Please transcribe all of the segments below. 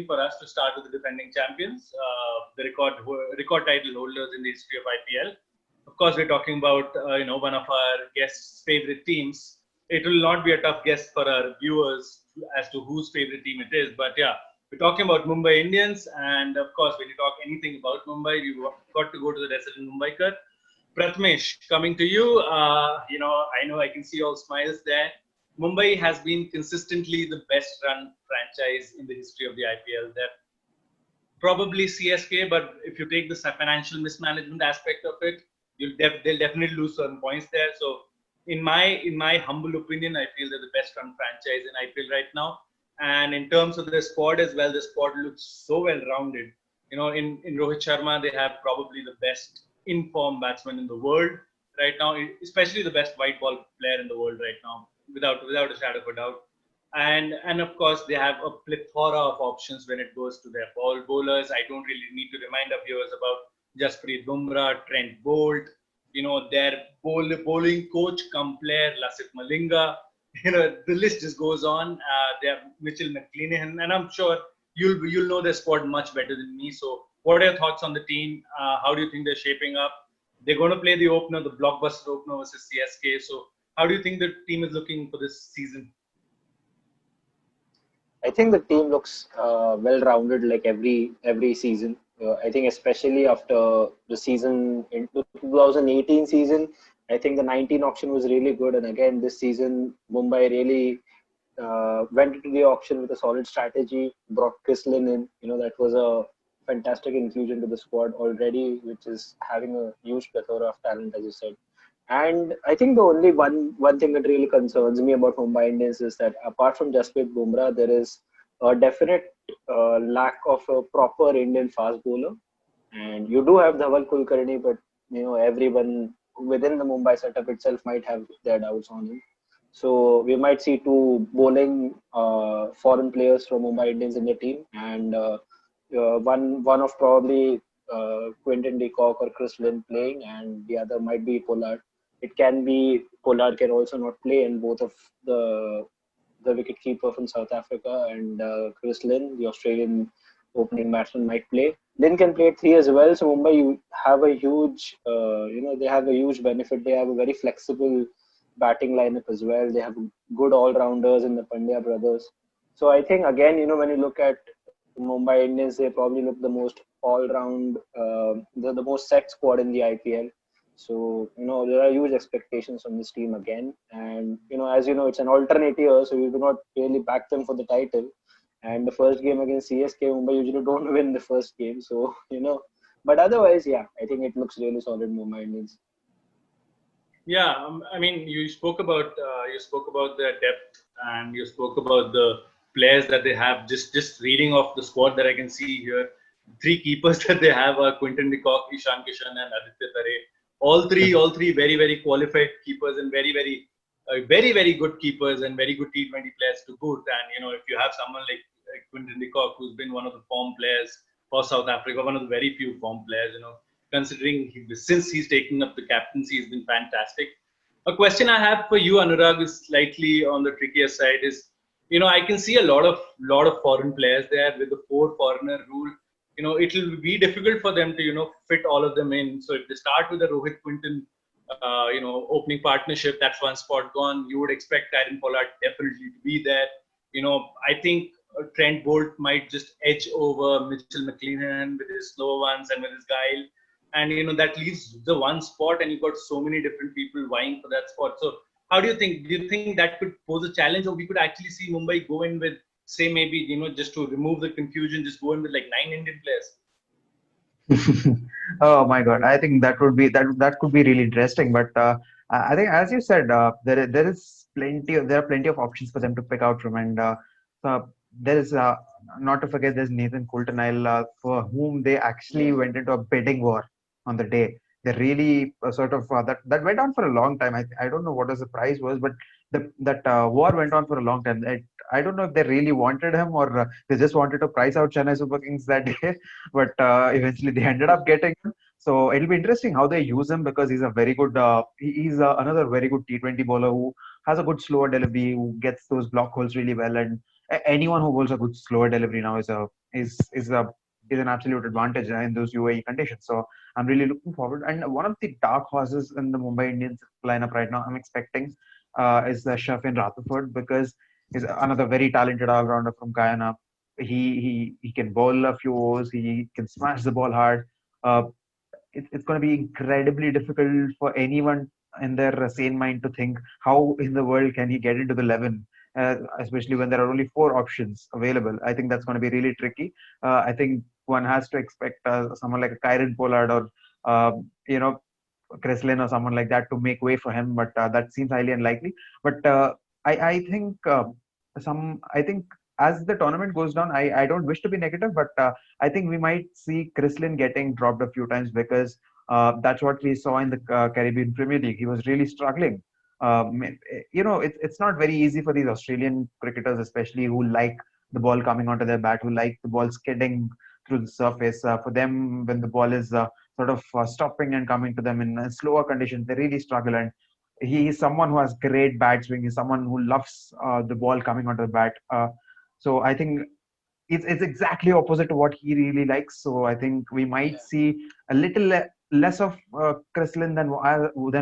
fitting for us to start with the defending champions, the record title holders in the history of IPL. Of course, we're talking about one of our guests' favorite teams. It will not be a tough guess for our viewers as to whose favorite team it is. But yeah, we're talking about Mumbai Indians, and of course, when you talk anything about Mumbai, you've got to go to the resident Mumbaikar. Pratmesh, coming to you. I know I can see all smiles there. Mumbai has been consistently the best run franchise in the history of the IPL. They're probably CSK, but if you take the financial mismanagement aspect of it, they'll definitely lose certain points there. So, in my humble opinion, I feel they're the best run franchise in IPL right now. And in terms of the squad as well, the squad looks so well rounded. In Rohit Sharma, they have probably the best informed batsman in the world right now, especially the best white ball player in the world right now, without a shadow of a doubt. And of course, they have a plethora of options when it goes to their bowlers. I don't really need to remind our viewers about Jasprit Bumrah, Trent Bolt, their bowling coach, come player, Lasith Malinga. The list just goes on. They have Mitchell McClenaghan, and I'm sure you'll know their squad much better than me. So, what are your thoughts on the team? How do you think they're shaping up? They're going to play the opener, the blockbuster opener versus CSK. So, how do you think the team is looking for this season? I think the team looks well-rounded like every season. I think especially after the season in 2018 season, I think the 19 auction was really good, and again this season Mumbai really went into the auction with a solid strategy. Brought Chris Lynn in. That was a fantastic inclusion to the squad already, which is having a huge plethora of talent, as you said. And I think the only one thing that really concerns me about Mumbai Indians is that apart from Jasprit Bumrah, there is a definite lack of a proper Indian fast bowler. And you do have Dhaval Kulkarni, but everyone within the Mumbai setup itself might have their doubts on him. So we might see two bowling foreign players from Mumbai Indians in the team, and one of probably Quinton de Kock or Chris Lynn playing, and the other might be Pollard. It can be Pollard can also not play, and both of the wicket keeper from South Africa and Chris Lynn, the Australian opening batsman, might play. Lynn can play at 3 as well. So Mumbai, you have a huge, they have a huge benefit. They have a very flexible batting lineup as well. They have good all-rounders in the Pandya brothers. So I think again, when you look at Mumbai Indians, they probably look the most all-round, the most set squad in the IPL. So, there are huge expectations from this team again. And, as you know, it's an alternate year, so we do not really back them for the title. And the first game against CSK, Mumbai usually don't win the first game. So, but otherwise, yeah, I think it looks really solid, Mumbai Indians. Yeah, I mean, you spoke about their depth, and you spoke about the players that they have. Just reading off the squad that I can see here, 3 keepers that they have are Quinton de Kock, Ishan Kishan, and Aditya Tare. All three very, very qualified keepers and very, very good keepers and very good T20 players to boot. And if you have someone like Quinton de Kock, who's been one of the form players for South Africa, one of the very few form players, considering since he's taken up the captaincy, he's been fantastic. A question I have for you, Anurag, is slightly on the trickier side. Is I can see a lot of foreign players there with the 4 foreigner rule. It will be difficult for them to fit all of them in. So if they start with the Rohit Quinton opening partnership, that's one spot gone. You would expect Aaron Pollard definitely to be there. I think Trent Bolt might just edge over Mitchell McClenaghan with his slow ones and with his guile. And, that leaves the one spot, and you've got so many different people vying for that spot. So how do you think? Do you think that could pose a challenge, or we could actually see Mumbai go in with, say, maybe, just to remove the confusion, just go in with like 9 Indian players? Oh my God! I think that could be really interesting. But I think, as you said, there are plenty of options for them to pick out from, and there is not to forget there's Nathan Coulter-Nile, for whom they actually went into a bidding war on the day. They really that went on for a long time. I don't know what the price was, but that war went on for a long time. I don't know if they really wanted him, or they just wanted to price out Chennai Super Kings that day. But eventually they ended up getting him. So it'll be interesting how they use him, because he's a very good. He's another very good T20 bowler who has a good slower delivery, who gets those block holes really well, and anyone who bowls a good slower delivery now is an absolute advantage in those UAE conditions. So I'm really looking forward. And one of the dark horses in the Mumbai Indians lineup right now, I'm expecting is the Shafin Rutherford, because he's another very talented all-rounder from Guyana. He can bowl a few overs. He can smash the ball hard. Uh, it's going to be incredibly difficult for anyone in their sane mind to think how in the world can he get into the 11, especially when there are only four options available. I think that's going to be really tricky. I think one has to expect someone like a Kyron Pollard or you know, Creslin or someone like that to make way for him, but that seems highly unlikely. But I think I think as the tournament goes down, I don't wish to be negative, but I think we might see Creslin getting dropped a few times, because that's what we saw in the Caribbean Premier League. He was really struggling. It's not very easy for these Australian cricketers, especially who like the ball coming onto their bat, who like the ball skidding through the surface. For them, when the ball is sort of stopping and coming to them in slower conditions, they really struggle. And he is someone who has great bat swing. He's someone who loves the ball coming onto the bat. So I think it's exactly opposite to what he really likes. So I think we might see a little less of Creslin than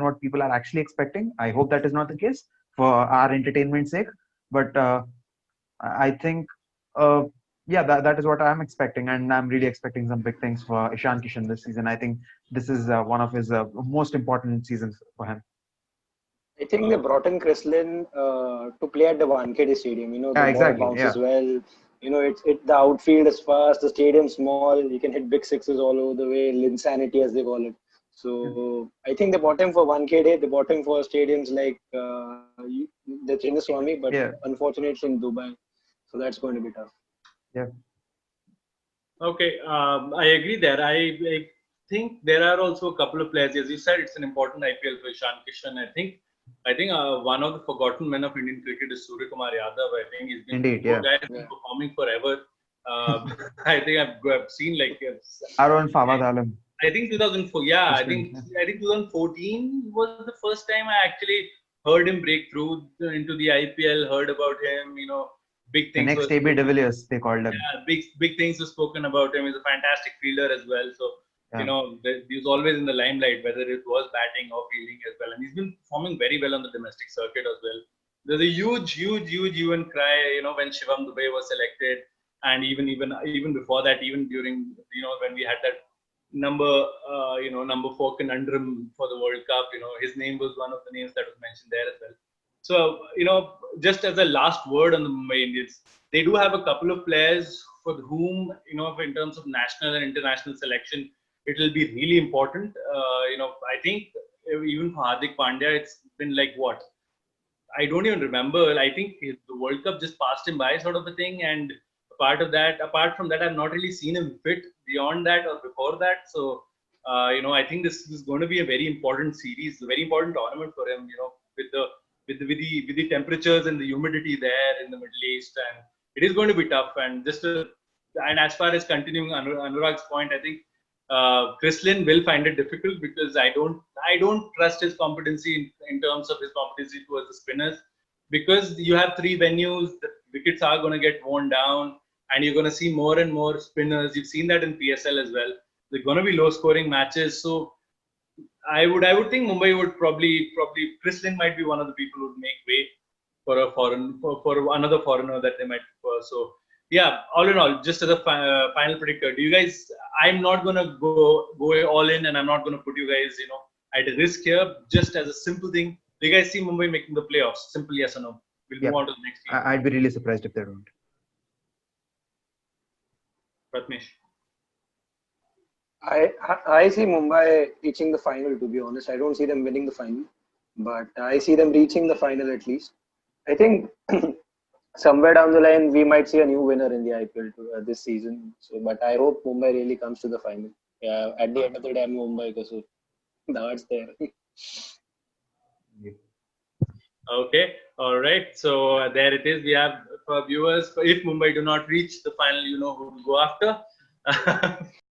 what people are actually expecting. I hope that is not the case for our entertainment's sake. But I think, yeah, that is what I'm expecting, and I'm really expecting some big things for Ishan Kishan this season. I think this is one of his most important seasons for him. I think they brought in Creslin to play at the Wankhede Stadium. The Yeah, ball exactly. bounces Yeah, well. The outfield is fast, the stadium's small. You can hit big sixes all over the way, insanity as they call it. So I think they bought him for Wankhede. They bought him for stadiums like the Chinnaswamy, but yeah, unfortunately it's in Dubai. So that's going to be tough. yeah. Okay, I agree there. I think there are also a couple of players. As you said, it's an important IPL for Ishan Kishan. I think one of the forgotten men of Indian cricket is Surya Kumar Yadav. I think he's been Indeed, poor yeah. guy has been performing forever. I think I've seen like Aaron Fawad Alam. I think 2004. Yeah, I Ashwin. think I think 2014 was the first time I actually heard him break through into the IPL. Heard about him. Big The things next were AB de spoken. Villiers, they called him. Yeah, big things were spoken about him. He's a fantastic fielder as well. So Yeah. he was always in the limelight, whether it was batting or fielding as well. And he's been performing very well on the domestic circuit as well. There's a huge hue and cry, when Shivam Dubey was selected, and even before that, even during when we had that number 4 conundrum for the World Cup, his name was one of the names that was mentioned there as well. So, just as a last word on the Mumbai Indians, they do have a couple of players for whom, in terms of national and international selection, it will be really important. I think even for Hardik Pandya, it's been like what? I don't even remember. I think the World Cup just passed him by, sort of a thing. And apart from that, I've not really seen him fit beyond that or before that. So, I think this is going to be a very important series, a very important tournament for him. With the temperatures and the humidity there in the Middle East, and it is going to be tough. And as far as continuing Anurag's point, I think Creslin will find it difficult, because I don't trust his competency in terms of his competency towards the spinners, because you have three venues, the wickets are going to get worn down, and you're going to see more and more spinners. You've seen that in PSL as well. They're going to be low scoring matches. So I would think Mumbai would probably Creslin might be one of the people who would make way for another foreigner that they might prefer. So yeah, all in all, just as a final predictor, do you guys? I'm not gonna go all in, and I'm not gonna put you guys at a risk here. Just as a simple thing, do you guys see Mumbai making the playoffs? Simple yes or no. We'll Yeah. move on to the next team. I'd be really surprised if they don't. Pratmesh. I see Mumbai reaching the final. To be honest, I don't see them winning the final, but I see them reaching the final at least. I think somewhere down the line we might see a new winner in the IPL this season. So, but I hope Mumbai really comes to the final. Yeah, at the end of the day, I'm Mumbai because that's there. Okay, all right. So there it is. We have for viewers. If Mumbai do not reach the final, you know who to go after.